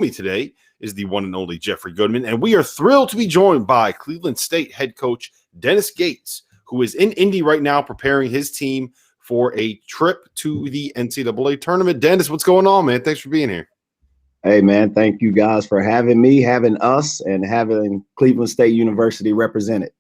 me today is the one and only Jeffrey Goodman, and we are thrilled to be joined by Cleveland State head coach Dennis Gates, who is in Indy right now preparing his team for a trip to the NCAA tournament. Dennis, what's going on, man? Thanks for being here. Hey, man, thank you guys for having me, having us, and having Cleveland State University represented.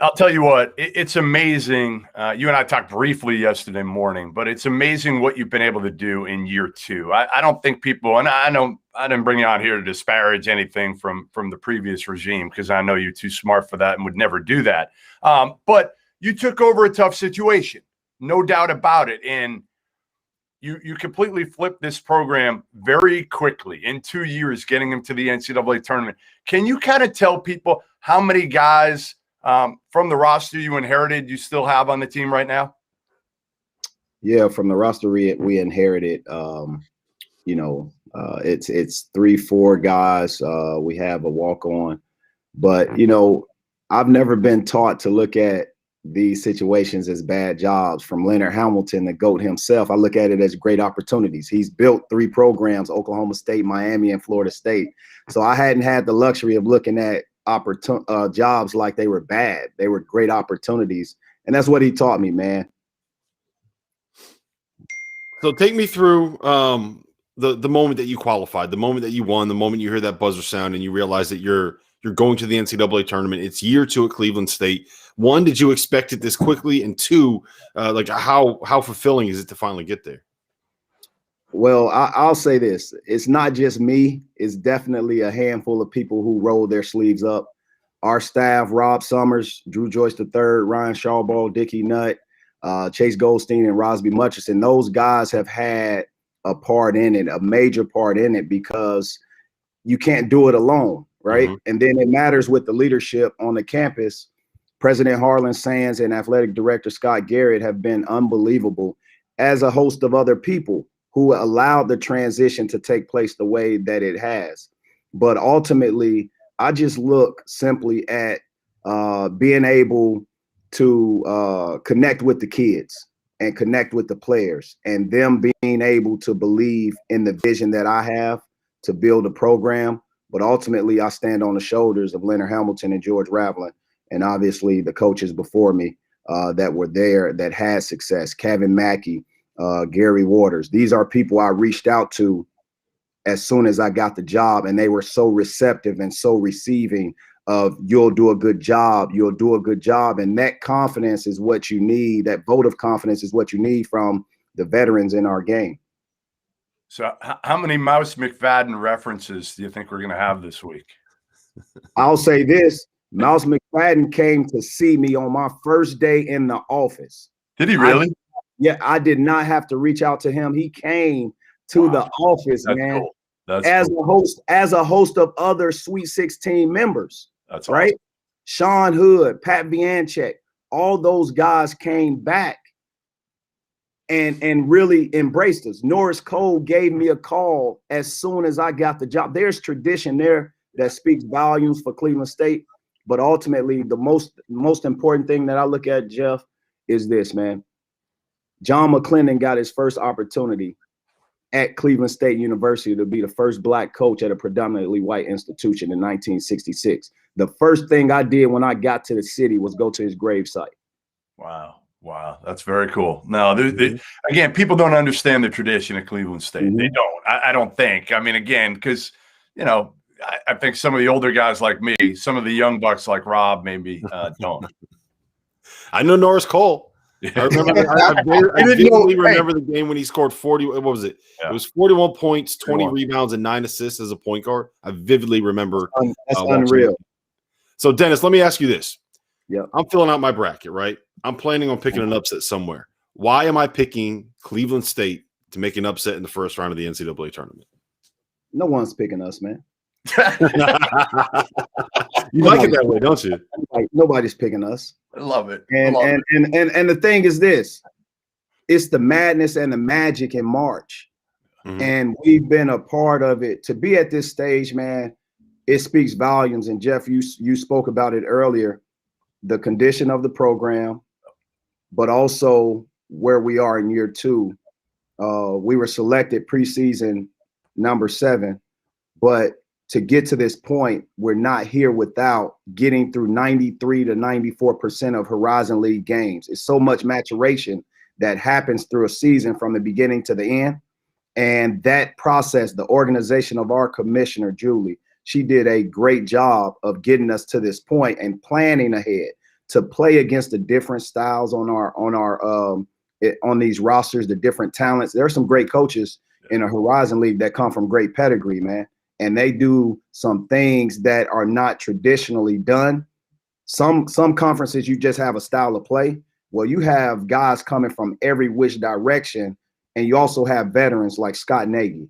I'll tell you what, it's amazing. You and I talked briefly yesterday morning, but it's amazing what you've been able to do in year two. I don't think people, and I didn't bring you out here to disparage anything from the previous regime, because I know you're too smart for that and would never do that. But you took over a tough situation, no doubt about it. And you completely flipped this program very quickly in 2 years, getting them to the NCAA tournament. Can you kind of tell people how many guys from the roster you inherited you still have on the team right now? Yeah, from the roster we inherited, it's 3-4 guys. We have a walk-on. But, I've never been taught to look at these situations as bad jobs. From Leonard Hamilton, the GOAT himself, I look at it as great opportunities. He's built 3 programs, Oklahoma State, Miami, and Florida State. So I hadn't had the luxury of looking at jobs like they were bad. They were great opportunities. And that's what he taught me, man. So take me through the moment that you qualified, the moment that you won, the moment you hear that buzzer sound and you realize that you're going to the NCAA tournament. It's year 2 at Cleveland State. 1, did you expect it this quickly? And 2, how fulfilling is it to finally get there? Well, I'll say this. It's not just me. It's definitely a handful of people who rolled their sleeves up. Our staff, Rob Summers, Drew Joyce III, Ryan Shawball, Dickie Nutt, Chase Goldstein, and Rosby Mutchison. Those guys have had a part in it, a major part in it, because you can't do it alone, right? Mm-hmm. And then it matters with the leadership on the campus. President Harlan Sands and Athletic Director Scott Garrett have been unbelievable, as a host of other people who allowed the transition to take place the way that it has. But ultimately, I just look simply at being able to connect with the kids and connect with the players, and them being able to believe in the vision that I have to build a program. But ultimately, I stand on the shoulders of Leonard Hamilton and George Raveling, and obviously the coaches before me that were there that had success. Kevin Mackey, Gary Waters. These are people I reached out to as soon as I got the job, and they were so receptive and so receiving of, you'll do a good job, you'll do a good job. And that confidence is what you need. That vote of confidence is what you need from the veterans in our game. So how many Mouse McFadden references do you think we're going to have this week? I'll say this. Mouse McFadden came to see me on my first day in the office. Did he really? I did not have to reach out to him. He came to the office, That's man. Cool. That's as cool. as a host of other Sweet 16 members. That's right. Awesome. Sean Hood, Pat Vianchek, all those guys came back and really embraced us. Norris Cole gave me a call as soon as I got the job. There's tradition there that speaks volumes for Cleveland State. But ultimately, the most important thing that I look at, Jeff, is this, man. John McClendon got his first opportunity at Cleveland State University to be the first Black coach at a predominantly white institution in 1966. The first thing I did when I got to the city was go to his gravesite. Wow. That's very cool. No, again, people don't understand the tradition at Cleveland State. Mm-hmm. They don't. I don't think. I mean, again, because, I think some of the older guys like me, some of the young bucks like Rob maybe don't. I know Norris Cole. I remember. I vividly remember the game when he scored 40. What was it? Yeah. It was 41 points, 20 rebounds, and 9 assists as a point guard. I vividly remember. That's unreal. So, Dennis, let me ask you this. Yeah, I'm filling out my bracket, right? I'm planning on picking an upset somewhere. Why am I picking Cleveland State to make an upset in the first round of the NCAA tournament? No one's picking us, man. You like it that way, don't you? Nobody's picking us. I love it. And the thing is this: it's the madness and the magic in March, and we've been a part of it. To be at this stage, man, it speaks volumes. And Jeff, you spoke about it earlier, the condition of the program, but also where we are in year 2. We were selected preseason number 7, but to get to this point, we're not here without getting through 93 to 94% of Horizon League games. It's so much maturation that happens through a season from the beginning to the end. And that process, the organization of our commissioner, Julie, she did a great job of getting us to this point and planning ahead to play against the different styles on these rosters, the different talents. There are some great coaches in a Horizon League that come from great pedigree, man. And they do some things that are not traditionally done. Some conferences, you just have a style of play. Well, you have guys coming from every which direction, and you also have veterans like Scott Nagy,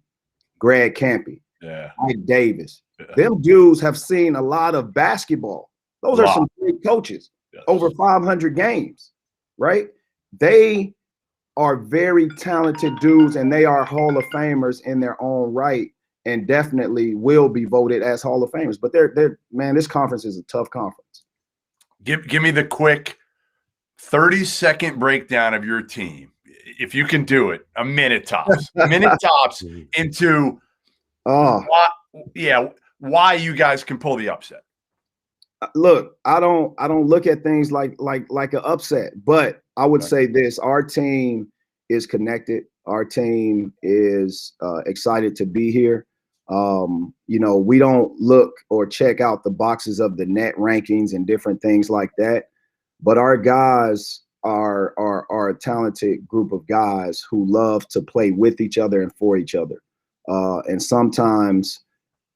Greg Campy, Mike Davis. Them dudes have seen a lot of basketball. Those are some great coaches, over 500 games, right? They are very talented dudes, and they are Hall of Famers in their own right, and definitely will be voted as Hall of Famers. But man, this conference is a tough conference. Give me the quick 30-second breakdown of your team, if you can do it. A minute tops. Into why you guys can pull the upset. Look, I don't look at things like an upset, but I would say this: our team is connected. Our team is excited to be here. We don't look or check out the boxes of the net rankings and different things like that, but our guys are a talented group of guys who love to play with each other and for each other. And sometimes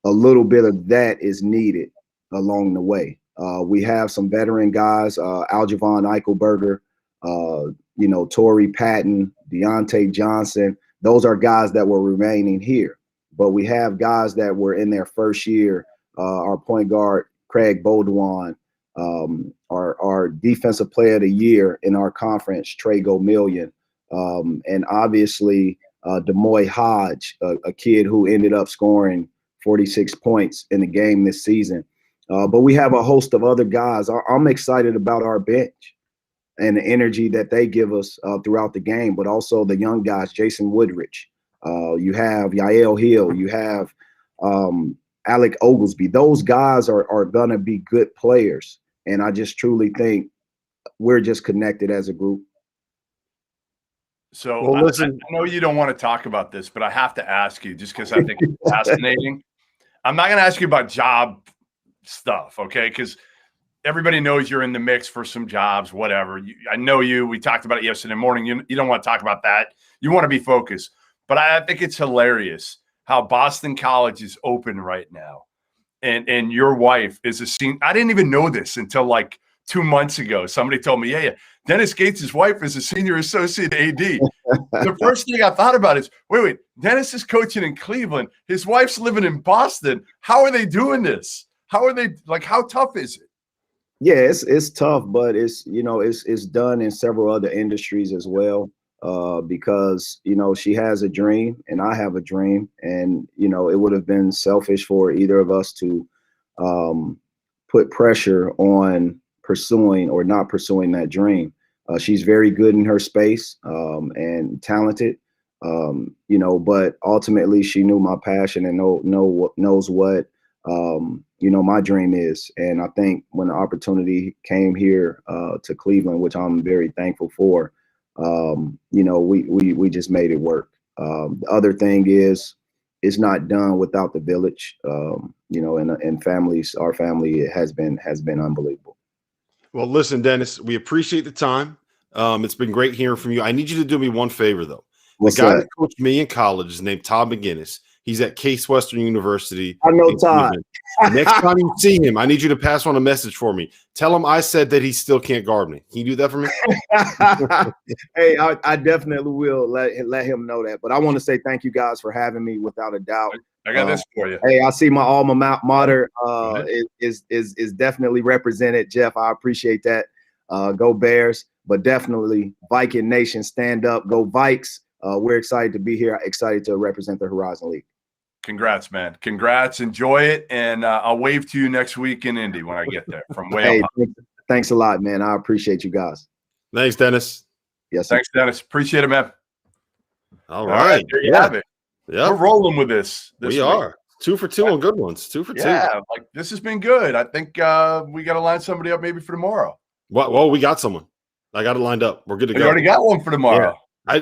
a little bit of that is needed along the way. We have some veteran guys, Aljavon Eichelberger, Torrey Patton, Deontay Johnson. Those are guys that were remaining here. But we have guys that were in their first year. Our point guard, Craig Baudouin, our defensive player of the year in our conference, Trey Gomillion, and obviously Demoy Hodge, a kid who ended up scoring 46 points in the game this season. But we have a host of other guys. I'm excited about our bench and the energy that they give us throughout the game, but also the young guys, Jason Woodridge. You have Yael Hill. You have Alec Oglesby. Those guys are going to be good players. And I just truly think we're just connected as a group. So I know you don't want to talk about this, but I have to ask you just because I think it's fascinating. I'm not going to ask you about job stuff, okay? Because everybody knows you're in the mix for some jobs, whatever. I know you. We talked about it yesterday morning. You don't want to talk about that. You want to be focused. But I think it's hilarious how Boston College is open right now. And your wife is a senior. I didn't even know this until like 2 months ago. Somebody told me, yeah, Dennis Gates' wife is a senior associate AD. The first thing I thought about is, wait, Dennis is coaching in Cleveland. His wife's living in Boston. How are they doing this? How tough is it? Yeah, it's tough, but it's done in several other industries as well. Because, she has a dream and I have a dream, and, it would have been selfish for either of us to put pressure on pursuing or not pursuing that dream. She's very good in her space and talented, but ultimately she knew my passion and knows what, my dream is. And I think when the opportunity came here to Cleveland, which I'm very thankful for, we just made it work. The other thing is, it's not done without the village, and families. Our family has been unbelievable. Well, listen, Dennis, we appreciate the time. It's been great hearing from you. I need you to do me one favor, though. What's the guy that? that coached me in college is named Todd McGinnis. He's at Case Western University. I know Todd. Next time you see him, I need you to pass on a message for me. Tell him I said that he still can't guard me. Can you do that for me? Hey, I definitely will let him know that. But I want to say thank you guys for having me, without a doubt. I got this for you. Hey, I see my alma mater is definitely represented. Jeff, I appreciate that. Go Bears, but definitely Viking Nation, stand up, go Vikes. We're excited to be here, excited to represent the Horizon League. Congrats, man. Congrats. Enjoy it. And I'll wave to you next week in Indy when I get there from way up. Thanks a lot, man. I appreciate you guys. Thanks, Dennis. Yes. Thanks, Dennis. Appreciate it, man. All right. There you have it. Yeah, we're rolling with this we week. are 2 for 2 on good ones. 2 for 2. Yeah, like this has been good. I think we got to line somebody up maybe for tomorrow. Well, we got someone. I got it lined up. We're good to You go. already got one for tomorrow.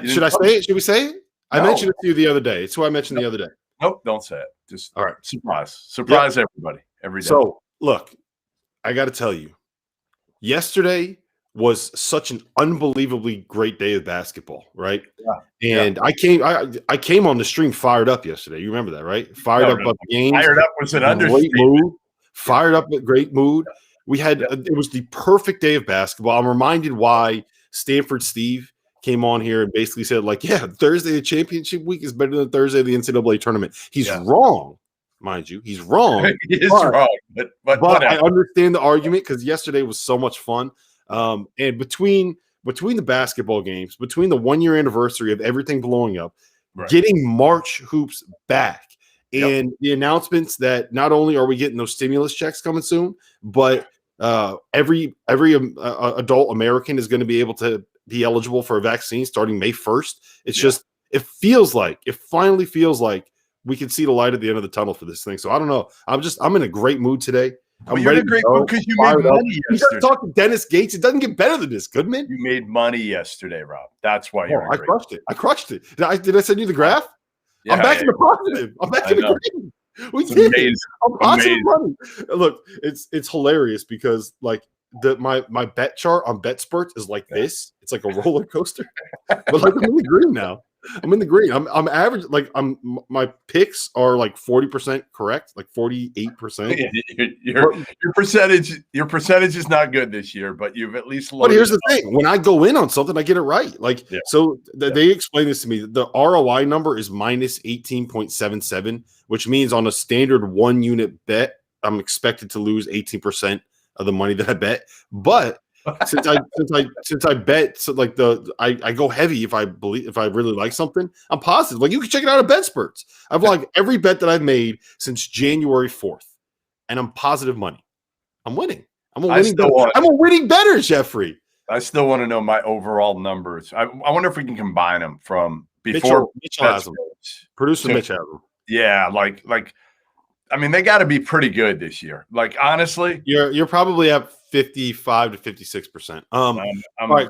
Should I say it? Should we say it? I No. mentioned it to you the other day. It's who I mentioned the other day. Nope, don't say it. Just all right. Surprise everybody every day. So look, I got to tell you, yesterday was such an unbelievably great day of basketball, right? Yeah. And I came on the stream fired up yesterday. You remember that, right? Fired up about the game. Fired up was an understatement. Mood. Fired up with great mood. We had it was the perfect day of basketball. I'm reminded why Stanford Steve came on here and basically said, like, yeah, Thursday the championship week is better than Thursday the NCAA tournament. He's wrong, mind you. He's wrong. He is wrong, but I understand the argument because yesterday was so much fun. And between the basketball games, between the 1-year anniversary of everything blowing up, getting March hoops back, and the announcements that not only are we getting those stimulus checks coming soon, but every adult American is going to be able to be eligible for a vaccine starting May 1st. It's just it finally feels like we can see the light at the end of the tunnel for this thing. So I don't know. I'm in a great mood today. You're in a great mood because you made money yesterday. You talk to Dennis Gates. It doesn't get better than this, Goodman. You made money yesterday, Rob. That's why you're. I crushed it. Did I send you the graph? Yeah, I'm back in the positive. I'm back in the green. We it's did. Amazing. I'm positive money. Look, it's hilarious because like my bet chart on BetSperts is like this. It's like a roller coaster. But like I'm in the green now. I'm in the green. I'm average. Like my picks are like 40% correct, like 48%. Your percentage is not good this year, but you've at least. But here's the thing: when I go in on something, I get it right. Like they explained this to me. The ROI number is minus 18.77, which means on a standard 1-unit bet, I'm expected to lose 18% of the money that I bet. But since I bet, so like I go heavy if I really like something, I'm positive. Like you can check it out at BetSperts. I've like every bet that I've made since January 4th, and I'm positive money. I'm winning. I'm a winning bettor, Jeffrey. I still want to know my overall numbers. I wonder if we can combine them from before Mitchell has them. Producer Mitch has them. Yeah, like I mean, they got to be pretty good this year. Like honestly, you're probably at 55 to 56%. All right,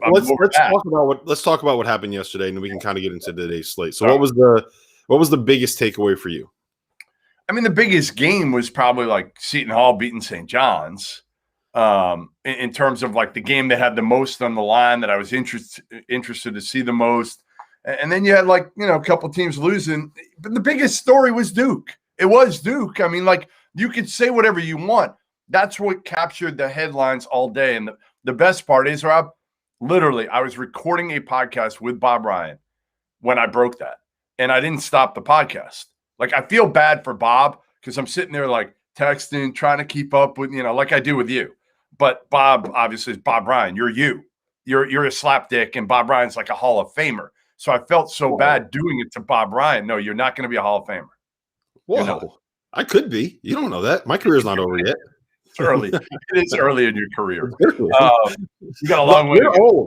let's talk about what happened yesterday, and then we can kind of get into today's slate. So, what was the biggest takeaway for you? I mean, the biggest game was probably like Seton Hall beating St. John's. In terms of like the game that had the most on the line that I was interested to see the most, and then you had like a couple teams losing, but the biggest story was Duke. It was Duke. I mean, like you could say whatever you want. That's what captured the headlines all day. And the best part is, Rob, literally, I was recording a podcast with Bob Ryan when I broke that. And I didn't stop the podcast. Like, I feel bad for Bob because I'm sitting there like texting, trying to keep up with, like I do with you. But Bob, obviously, is Bob Ryan. You're you. You're a slapdick, and Bob Ryan's like a Hall of Famer. So I felt so bad doing it to Bob Ryan. No, you're not going to be a Hall of Famer. Whoa, I could be. You don't know that. My career's not over yet. It's early. It is early in your career. You got a long way.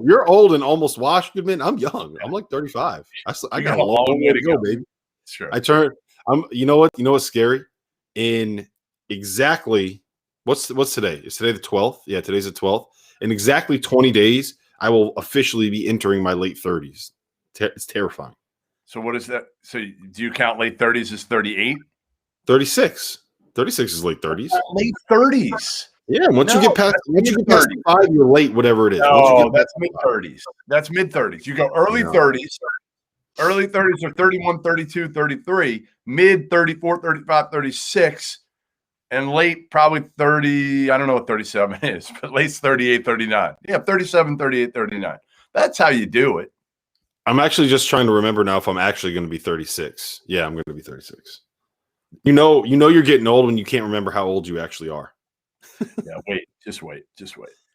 You're old and almost washed, Goodman. I'm young. I'm like 35. I got a long way to go, baby. Sure. You know what? You know what's scary? In exactly what's today? Is today the 12th? Yeah, today's the 12th. In exactly 20 days, I will officially be entering my late 30s. It's terrifying. So what is that? So do you count late 30s as 38? 36. 36 is late 30s. Late 30s. Yeah, once you get past 5, you're late, whatever it is. Oh, that's mid 30s. That's mid 30s. You go early 30s. Early 30s are 31, 32, 33, mid 34, 35, 36, and late probably 30. I don't know what 37 is, but late's 38, 39. Yeah, 37, 38, 39. That's how you do it. I'm actually just trying to remember now if I'm actually going to be 36. Yeah, I'm going to be 36. You know you're getting old when you can't remember how old you actually are. Yeah, just wait.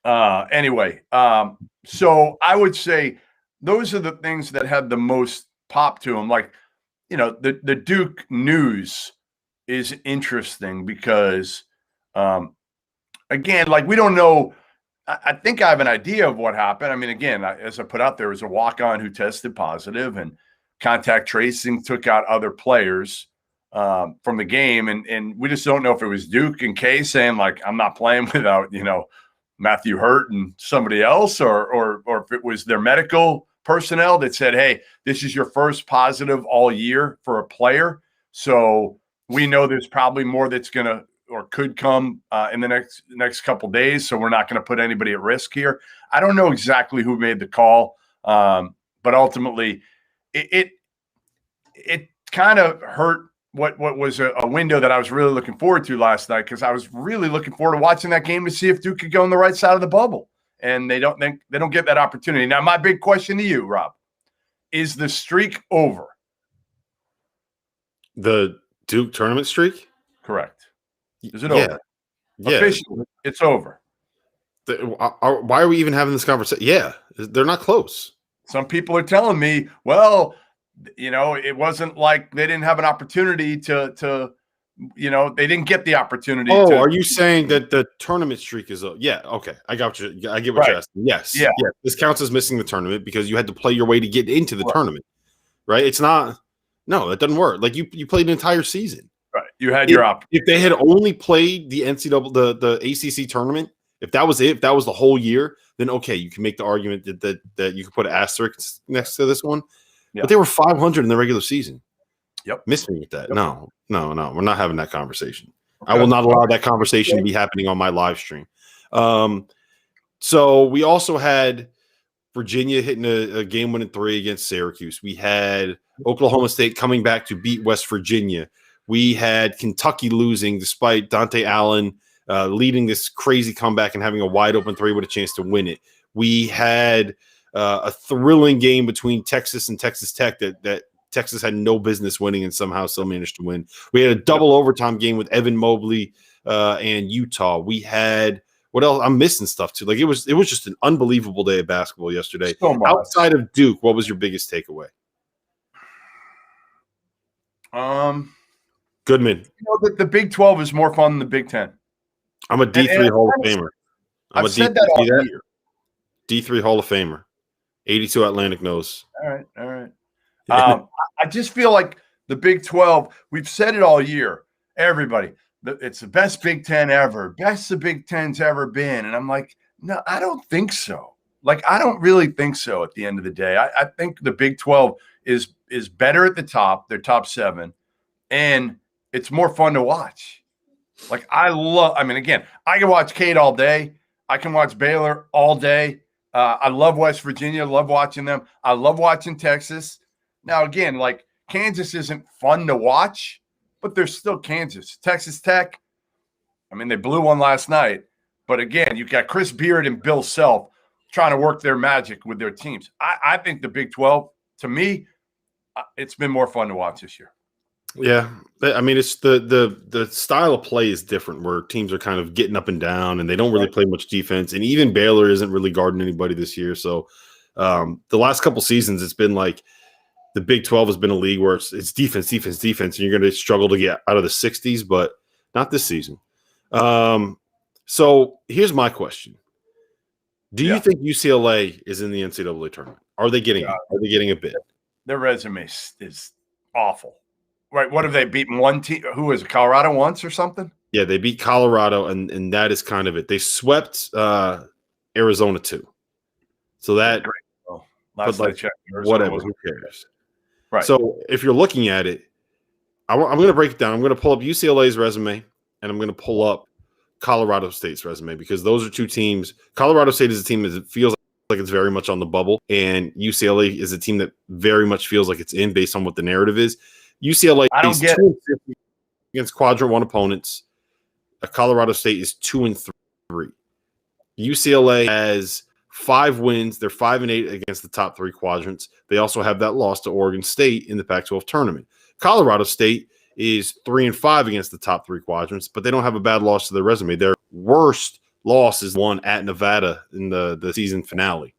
Anyway, so I would say those are the things that had the most pop to them. Like, the Duke news is interesting because, again, like we don't know. I think I have an idea of what happened. I mean, again, as I put out there, was a walk-on who tested positive, contact tracing took out other players from the game. And we just don't know if it was Duke and Ncaa saying, like, I'm not playing without, Matthew Hurt and somebody else, or if it was their medical personnel that said, hey, this is your first positive all year for a player. So we know there's probably more that's going to or could come in the next couple days. So we're not going to put anybody at risk here. I don't know exactly who made the call, but ultimately it kind of hurt what was a window that I was really looking forward to last night, because I was really looking forward to watching that game to see if Duke could go on the right side of the bubble. And they don't get that opportunity. Now, my big question to you, Rob, is the streak over? The Duke tournament streak? Correct. Is it over? Yeah. Officially, it's over. Why are we even having this conversation? Yeah, they're not close. Some people are telling me, well, it wasn't like they didn't have an opportunity to they didn't get the opportunity. Oh, are you saying that the tournament streak is over? Yeah, okay. I got you. I get what you're asking. Yes. Yeah. This counts as missing the tournament because you had to play your way to get into the tournament, right? It's not. No, that doesn't work. Like you played an entire season. Right. You had your opportunity. If they had only played the NCAA, the ACC tournament, if that was it, if that was the whole year, then okay, you can make the argument that you could put an asterisk next to this one. Yeah. But they were 500 in the regular season. Yep. Miss me with that. Yep. No. We're not having that conversation. Okay. I will not allow that conversation to be happening on my live stream. So we also had Virginia hitting a game-winning 3 against Syracuse. We had Oklahoma State coming back to beat West Virginia. We had Kentucky losing despite Dante Allen leading this crazy comeback and having a wide-open 3 with a chance to win it. We had a thrilling game between Texas and Texas Tech that Texas had no business winning and somehow still managed to win. We had a double overtime game with Evan Mobley and Utah. We had what else? I'm missing stuff too. Like it was just an unbelievable day of basketball yesterday. So outside of Duke, what was your biggest takeaway? Goodman. The Big 12 is more fun than the Big 10. I'm a D3 Hall of Famer. I've said that all year. D3 Hall of Famer. 82 Atlantic nose. All right. I just feel like the Big 12, we've said it all year. Everybody, it's the best Big 10 ever. Best the Big 10's ever been. And I'm like, no, I don't think so. Like, I don't really think so at the end of the day. I think the Big 12 is better at the top, their top 7, and it's more fun to watch. Like, again, I can watch Cade all day. I can watch Baylor all day. I love West Virginia, love watching them. I love watching Texas. Now, again, like Kansas isn't fun to watch, but they're still Kansas. Texas Tech, they blew one last night. But again, you've got Chris Beard and Bill Self trying to work their magic with their teams. I think the Big 12, to me, it's been more fun to watch this year. Yeah. It's the style of play is different where teams are kind of getting up and down and they don't really play much defense. And even Baylor isn't really guarding anybody this year. So the last couple seasons, it's been like the Big 12 has been a league where it's defense, and you're going to struggle to get out of the 60s, but not this season. So here's my question. Do you think UCLA is in the NCAA tournament? Are they getting a bid? Their resume is awful. Right. What have they beaten one team? Who is it? Colorado once or something? Yeah, they beat Colorado, and that is kind of it. They swept Arizona too. So that last I checked, whatever, who cares? Right. So if you're looking at it, I'm going to break it down. I'm going to pull up UCLA's resume, and I'm going to pull up Colorado State's resume because those are two teams. Colorado State is a team that feels like it's very much on the bubble, and UCLA is a team that very much feels like it's in based on what the narrative is. UCLA is 2-50 against quadrant 1 opponents. Colorado State is 2-3. UCLA has 5 wins. They're 5-8 against the top 3 quadrants. They also have that loss to Oregon State in the Pac-12 tournament. Colorado State is 3-5 against the top 3 quadrants, but they don't have a bad loss to their resume. Their worst loss is one at Nevada in the season finale,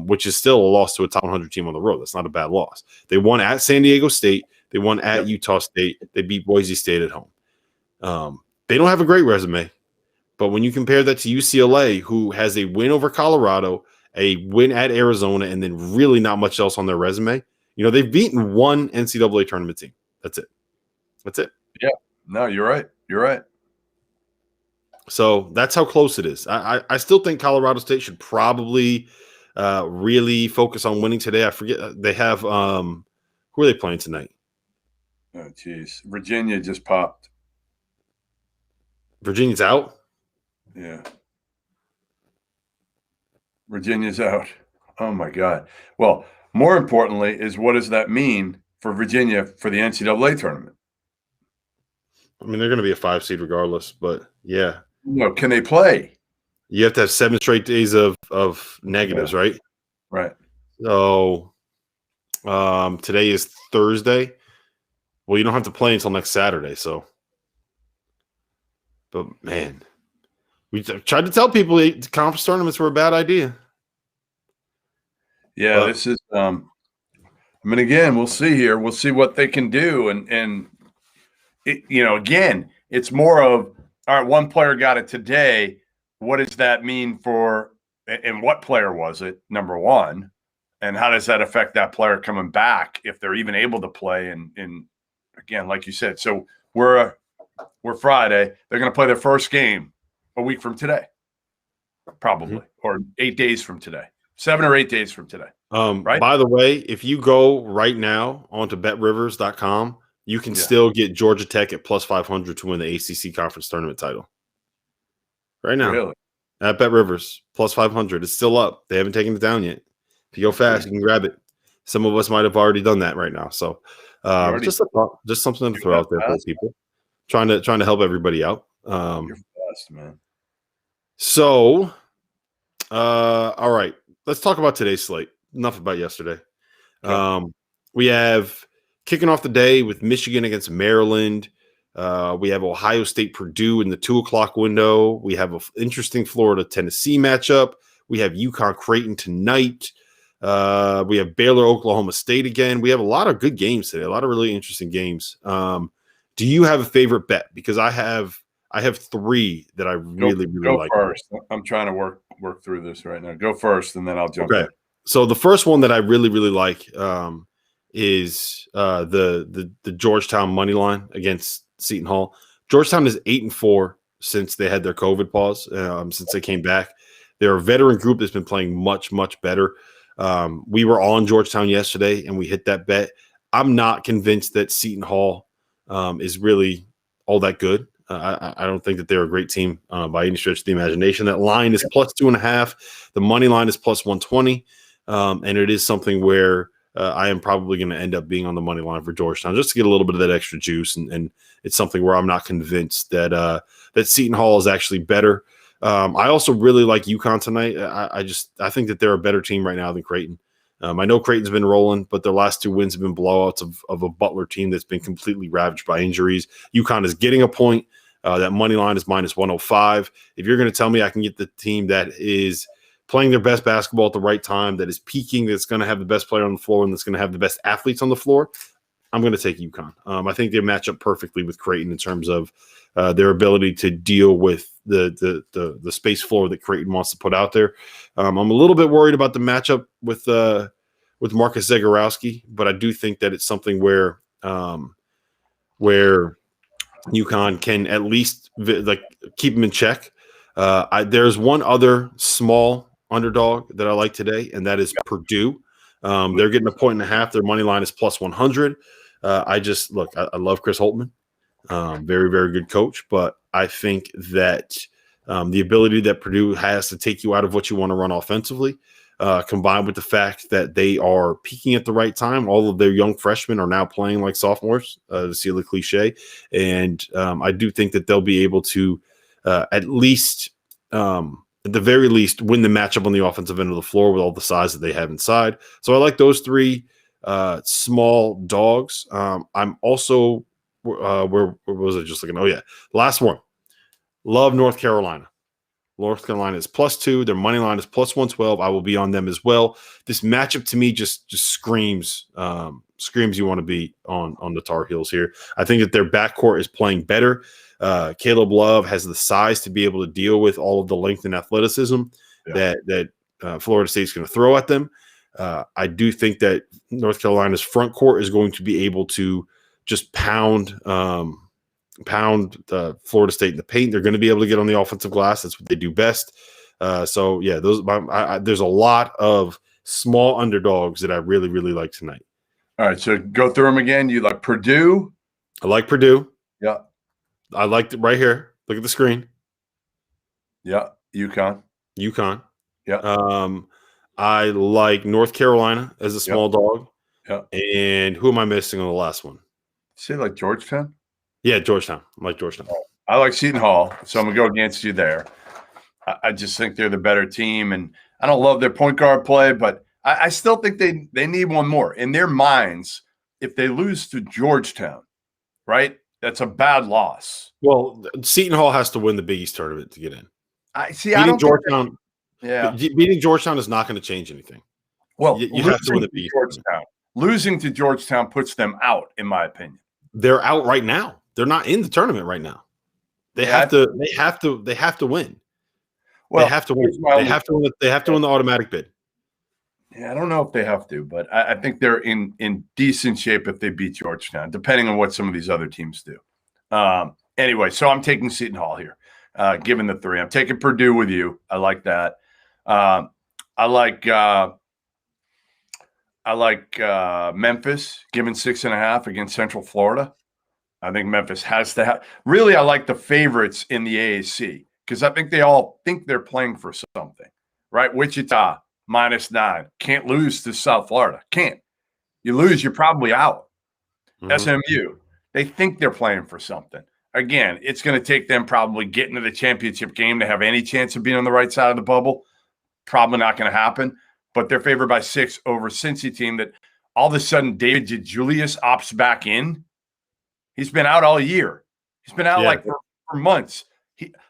which is still a loss to a top 100 team on the road. That's not a bad loss. They won at San Diego State. They won at Utah State. They beat Boise State at home. They don't have a great resume, but when you compare that to UCLA, who has a win over Colorado, a win at Arizona, and then really not much else on their resume, They've beaten one NCAA tournament team. That's it. Yeah. No, you're right. You're right. So that's how close it is. I still think Colorado State should probably really focus on winning today. I forget they have who are they playing tonight? Oh, geez. Virginia just popped. Virginia's out? Yeah. Virginia's out. Oh, my God. Well, more importantly is what does that mean for Virginia for the NCAA tournament? I mean, they're going to be a 5 seed regardless, but yeah. No, can they play? You have to have 7 straight days of negatives, Yeah. right? Right. So today is Thursday. Well, you don't have to play until next Saturday. So, but man, we tried to tell people conference tournaments were a bad idea. Yeah, this is. Again, we'll see here. We'll see what they can do, and again, it's more of all right. One player got it today. What does that mean for? And what player was it? Number one, and how does that affect that player coming back if they're even able to play? And again, like you said, so we're Friday. They're going to play their first game a week from today, probably, or 8 days from today, 7 or 8 days from today. Right. By the way, if you go right now onto betrivers.com, you can still get Georgia Tech at plus 500 to win the ACC conference tournament title. Right now. Really? At BetRivers, plus 500. It's still up. They haven't taken it down yet. If you go fast, you can grab it. Some of us might have already done that right now. So just something to throw out there for people. Trying to help everybody out. You're fast, man. So, all right. Let's talk about today's slate. Enough about yesterday. Okay. We have kicking off the day with Michigan against Maryland. We have Ohio State Purdue in the 2:00 window. We have an interesting Florida Tennessee matchup. We have UConn Creighton tonight. We have Baylor Oklahoma State again. We have a lot of good games today. A lot of really interesting games. Do you have a favorite bet? Because I have 3 that I really like. Go first. I'm trying to work through this right now. Go first, and then I'll jump in. So the first one that I really like is the Georgetown money line against Seton Hall. Georgetown is 8-4 since they had their COVID pause, since they came back. They're a veteran group that's been playing much, much better. We were on Georgetown yesterday, and we hit that bet. I'm not convinced that Seton Hall is really all that good. I don't think that they're a great team by any stretch of the imagination. That line is plus 2.5. The money line is plus 120. And it is something where I am probably going to end up being on the money line for Georgetown just to get a little bit of that extra juice. And it's something where I'm not convinced that Seton Hall is actually better. I also really like UConn tonight. I think that they're a better team right now than Creighton. I know Creighton's been rolling, but their last 2 wins have been blowouts of a Butler team that's been completely ravaged by injuries. UConn is getting a point. That money line is minus 105. If you're going to tell me I can get the team that is playing their best basketball at the right time, that is peaking, that's going to have the best player on the floor, and that's going to have the best athletes on the floor, I'm going to take UConn. I think they match up perfectly with Creighton in terms of their ability to deal with the space floor that Creighton wants to put out there. I'm a little bit worried about the matchup with Marcus Zagorowski, but I do think that it's something where UConn can at least keep them in check. There's one other small underdog that I like today, and that is Purdue. They're getting 1.5. Their money line is plus 100. I love Chris Holtmann. Very, very good coach, but I think that the ability that Purdue has to take you out of what you want to run offensively, combined with the fact that they are peaking at the right time. All of their young freshmen are now playing like sophomores, to see the cliche. And I do think that they'll be able to at the very least, win the matchup on the offensive end of the floor with all the size that they have inside. So I like those 3 small dogs. I'm also where was I just looking? Oh, yeah. Last one. Love North Carolina. North Carolina is plus 2. Their money line is plus 112. I will be on them as well. This matchup to me just screams you want to be on the Tar Heels here. I think that their backcourt is playing better. Caleb Love has the size to be able to deal with all of the length and athleticism that Florida State's going to throw at them. I do think that North Carolina's front court is going to be able to just pound Florida State in the paint. They're going to be able to get on the offensive glass. That's what they do best. So yeah, there's a lot of small underdogs that I really, really like tonight. All right, so go through them again. You like Purdue? I like Purdue. Yeah. I like it right here. Look at the screen. Yeah. UConn. Yeah. I like North Carolina as a small dog. Yeah. And who am I missing on the last one? Say like Georgetown? Yeah, Georgetown. I like Georgetown. I like Seton Hall, so I'm going to go against you there. I just think they're the better team, and I don't love their point guard play, but I still think they need one more. In their minds, if they lose to Georgetown, right, that's a bad loss. Well, Seton Hall has to win the Big East tournament to get in. Beating Georgetown, yeah. Beating Georgetown is not going to change anything. Well, you have to win the Big East. Georgetown. Losing to Georgetown puts them out, in my opinion. They're out right now. They're not in the tournament right now. They have to win. Well, they have to win. They have to win the automatic bid. Yeah, I don't know if they have to, but I think they're in decent shape if they beat Georgetown, depending on what some of these other teams do. Anyway, so I'm taking Seton Hall here, given the 3. I'm taking Purdue with you. I like that. I like Memphis giving 6.5 against Central Florida. I think Memphis has to have. Really, I like the favorites in the AAC because I think they all think they're playing for something, right? Wichita -9. Can't lose to South Florida. Can't. You lose, you're probably out. Mm-hmm. SMU, they think they're playing for something. Again, it's going to take them probably getting to the championship game to have any chance of being on the right side of the bubble. Probably not going to happen. But they're favored by 6 over Cincy team that all of a sudden David DeJulius opts back in. He's been out all year. He's been out for months.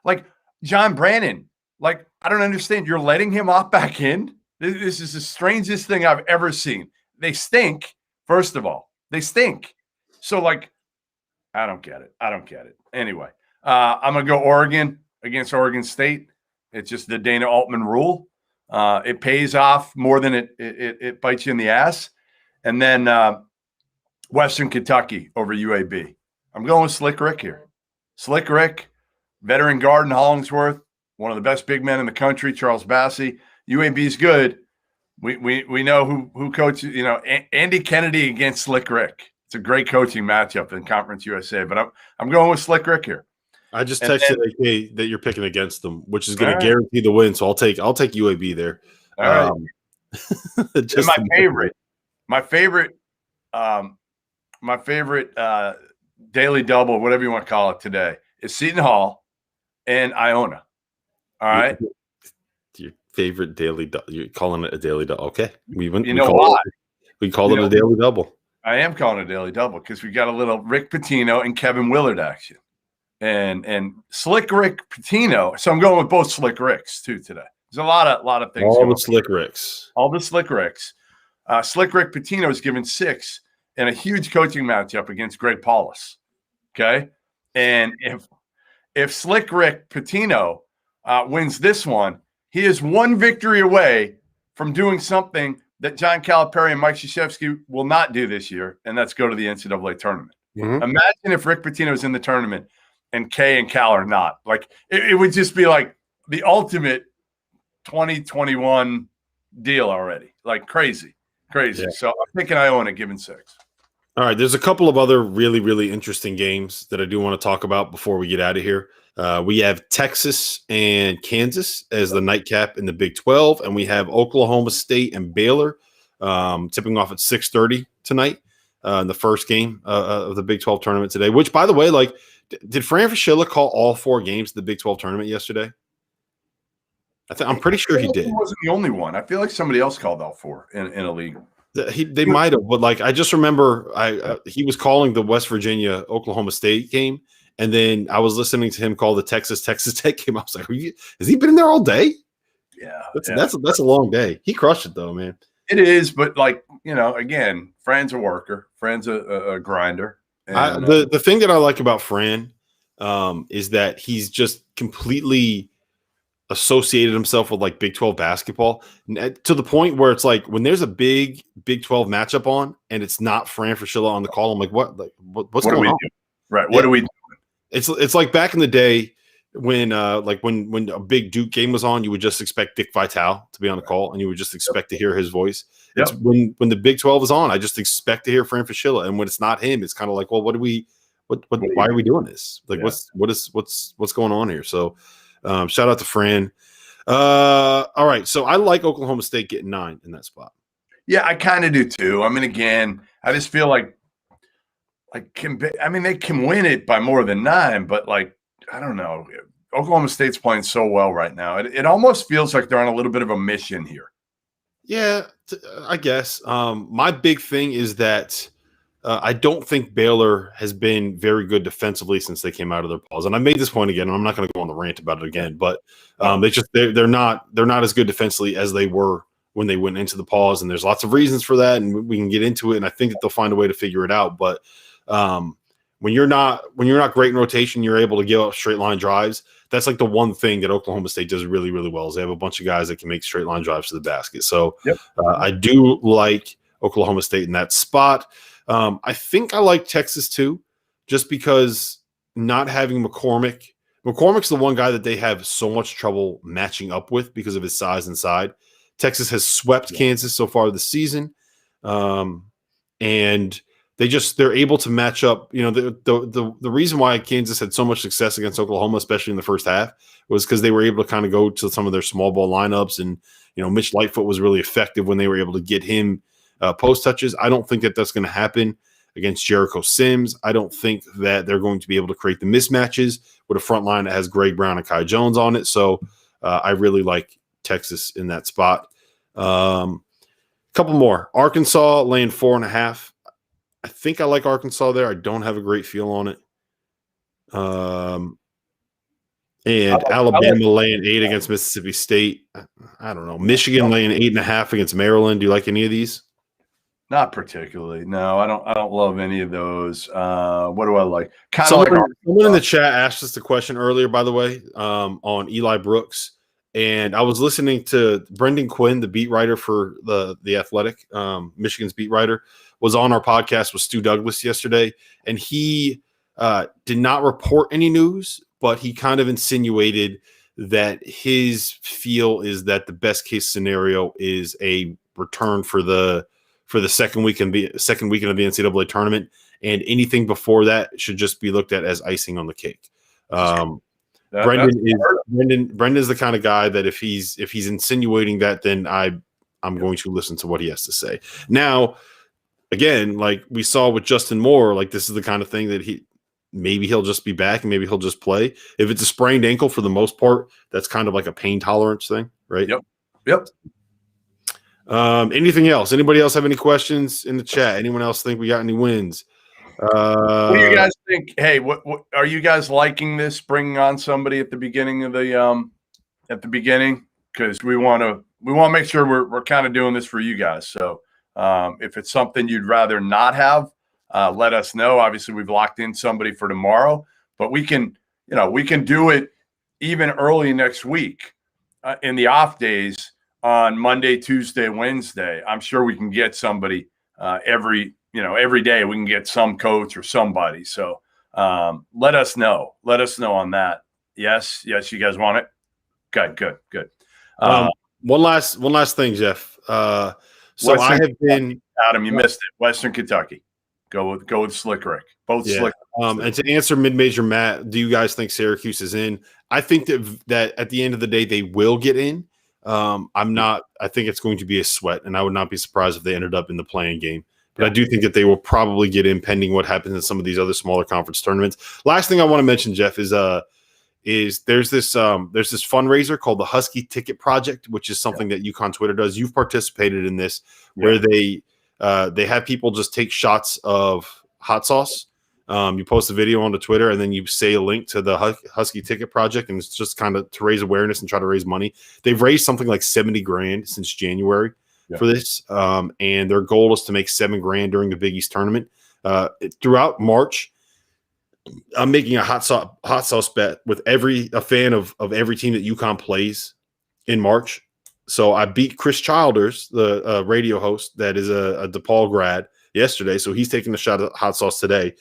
Like John Brannon, I don't understand. You're letting him opt back in? This is the strangest thing I've ever seen. They stink, first of all. They stink. So, I don't get it. Anyway, I'm going to go Oregon against Oregon State. It's just the Dana Altman rule. It pays off more than it bites you in the ass. And then Western Kentucky over UAB. I'm going with Slick Rick here. Slick Rick, veteran guard in Hollingsworth, one of the best big men in the country, Charles Bassey. UAB's good. We know who coaches, Andy Kennedy against Slick Rick. It's a great coaching matchup in Conference USA, but I'm going with Slick Rick here. I just texted AK that you're picking against them, which is going to guarantee the win. So I'll take UAB there. All right. Just my favorite daily double, whatever you want to call it today, is Seton Hall and Iona. All right. Your favorite daily double? You're calling it a daily double? Okay. We call it a daily double. I am calling it a daily double because we got a little Rick Pitino and Kevin Willard action. And Slick Rick Pitino. So I'm going with both Slick Ricks too today. There's a lot of things. All the Slick Ricks. Slick Rick Pitino is given 6 in a huge coaching matchup against Greg Paulus. Okay. And if Slick Rick Pitino wins this one, he is one victory away from doing something that John Calipari and Mike Krzyzewski will not do this year, and that's go to the NCAA tournament. Mm-hmm. Imagine if Rick Pitino is in the tournament and Kay and Cal are not. It would just be like the ultimate 2021 deal already. Crazy. Yeah. So I'm thinking Iona giving 6. All right. There's a couple of other really, really interesting games that I do want to talk about before we get out of here. We have Texas and Kansas as the nightcap in the Big 12, and we have Oklahoma State and Baylor tipping off at 6:30 tonight in the first game of the Big 12 tournament today, which, by the way, did Fran Fraschilla call all 4 games of the Big 12 tournament yesterday? I'm pretty sure he did. He wasn't the only one. I feel like somebody else called all 4 in a league. They might have, but I just remember he was calling the West Virginia Oklahoma State game, and then I was listening to him call the Texas Tech game. I was like, has he been in there all day? Yeah, that's a long day. He crushed it though, man. It is, but again, Fran's a worker. Fran's a grinder. And, the thing that I like about Fran is that he's just completely associated himself with like Big 12 basketball to the point where it's like when there's a big Big 12 matchup on and it's not Fran Fraschilla on the call, I'm like, what's going on? Right. What do we do? It's like back in the day when when a big Duke game was on, you would just expect Dick Vitale to be on the call and you would just expect to hear his voice. It's when the Big 12 is on, I just expect to hear Fran Fraschilla. And when it's not him, it's kind of like, well, why are we doing this? Like, what's going on here? So shout out to Fran. All right. So I like Oklahoma State getting 9 in that spot. Yeah, I kind of do too. I mean, again, I just feel like they can win it by more than 9, but like, I don't know. Oklahoma State's playing so well right now. It almost feels like they're on a little bit of a mission here. Yeah, I guess. My big thing is that I don't think Baylor has been very good defensively since they came out of their pause. And I made this point again, and I'm not going to go on the rant about it again, but they're not as good defensively as they were when they went into the pause. And there's lots of reasons for that, and we can get into it. And I think that they'll find a way to figure it out. But when you're not great in rotation, you're able to give up straight line drives. That's like the one thing that Oklahoma State does really, really well is they have a bunch of guys that can make straight line drives to the basket. So I do like Oklahoma State in that spot. I think I like Texas too, just because not having McCormick's the one guy that they have so much trouble matching up with because of his size inside. Texas has swept Kansas so far this season. And they're able to match up. You know, the reason why Kansas had so much success against Oklahoma, especially in the first half, was because they were able to kind of go to some of their small ball lineups. And, you know, Mitch Lightfoot was really effective when they were able to get him post touches. I don't think that that's going to happen against Jericho Sims. I don't think that they're going to be able to create the mismatches with a front line that has Greg Brown and Kai Jones on it. So I really like Texas in that spot. Couple more. Arkansas laying 4.5. I think I like Arkansas there. I don't have a great feel on it. And Alabama laying 8 against Mississippi State. I don't know. Michigan laying 8.5 against Maryland. Do you like any of these? Not particularly. No, I don't love any of those. What do I like? Someone in the chat asked us the question earlier, by the way, on Eli Brooks. And I was listening to Brendan Quinn, the beat writer for the Athletic, Michigan's beat writer, was on our podcast with Stu Douglas yesterday. And he did not report any news, but he kind of insinuated that his feel is that the best case scenario is a return for the second weekend of the NCAA tournament, and anything before that should just be looked at as icing on the cake. Brendan is the kind of guy that if he's insinuating that, then I'm going to listen to what he has to say. Now, again, like we saw with Justin Moore, like this is the kind of thing that maybe he'll just be back and maybe he'll just play. If it's a sprained ankle, for the most part, that's kind of like a pain tolerance thing, right? Yep. Anything else? Anybody else have any questions in the chat? Anyone else think we got any wins? What do you guys think? Hey, what are you guys liking this? Bringing on somebody at the beginning of because we want to make sure we're kind of doing this for you guys. So if it's something you'd rather not have, let us know. Obviously, we've locked in somebody for tomorrow, but we can do it even early next week in the off days on Monday, Tuesday, Wednesday. I'm sure we can get somebody every day. We can get some coach or somebody. So let us know. Let us know on that. Yes, you guys want it? Good. One last thing, Jeff. So I have been Adam. You missed it. Western Kentucky. Go with Slick Rick. Both Slick. And to answer mid-major Matt, do you guys think Syracuse is in? I think that at the end of the day they will get in. I'm not. I think it's going to be a sweat, and I would not be surprised if they ended up in the playing game. But I do think that they will probably get in, pending what happens in some of these other smaller conference tournaments. Last thing I want to mention, Jeff, is there's this fundraiser called the Husky Ticket Project, which is something that UConn Twitter does. You've participated in this, where they have people just take shots of hot sauce. You post a video onto Twitter, and then you say a link to the Husky Ticket Project, and it's just kind of to raise awareness and try to raise money. They've raised something like $70,000 since January for this, and their goal is to make $7,000 during the Big East tournament. Throughout March, I'm making a hot sauce bet with a fan of every team that UConn plays in March. So I beat Chris Childers, the radio host that is a DePaul grad, yesterday. So he's taking a shot at hot sauce today.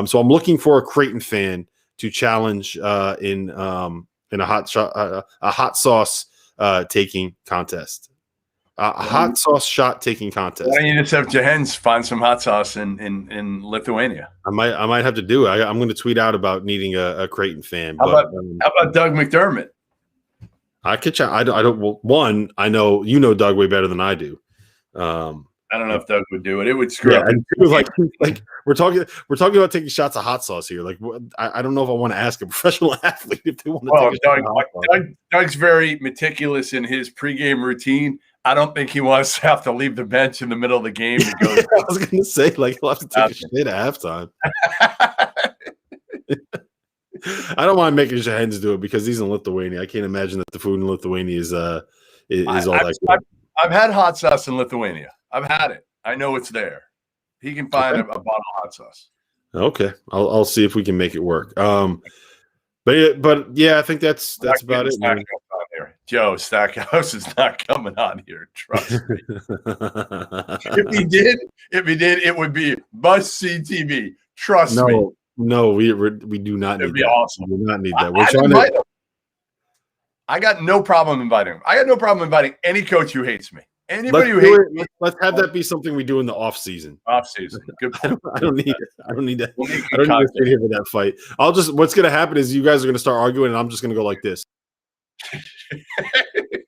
So I'm looking for a Creighton fan to challenge in a hot sauce taking contest. A hot sauce shot taking contest. Why don't you just have Jehens find some hot sauce in Lithuania? I might have to do it. I'm going to tweet out about needing a Creighton fan. How about Doug McDermott? I could. I don't. Well, one, I know Doug way better than I do. I don't know if Doug would do it. It would screw up. And like we're talking about taking shots of hot sauce here. Like I don't know if I want to ask a professional athlete if they want to. Well, Doug's very meticulous in his pregame routine. I don't think he wants to have to leave the bench in the middle of the game to go. I was going to say, like, he'll have to take a shit at halftime. I don't mind making Jehens do it because he's in Lithuania. I can't imagine that the food in Lithuania is all that good. I've had hot sauce in Lithuania. I've had it. I know it's there. He can find a bottle of hot sauce. Okay, I'll see if we can make it work. But yeah, I think that's about it. Joe Stackhouse is not coming on here. Trust me. If he did, it would be must-see TV. Trust me. No, we do not need that. Awesome. We do not need that. We're trying to. I got no problem inviting him. I got no problem inviting any coach who hates me. Anybody who hates me. Let's have that be something we do in the off season. Good. I don't need it. I don't need that. I don't need to sit here for that fight. What's going to happen is you guys are going to start arguing, and I'm just going to go like this.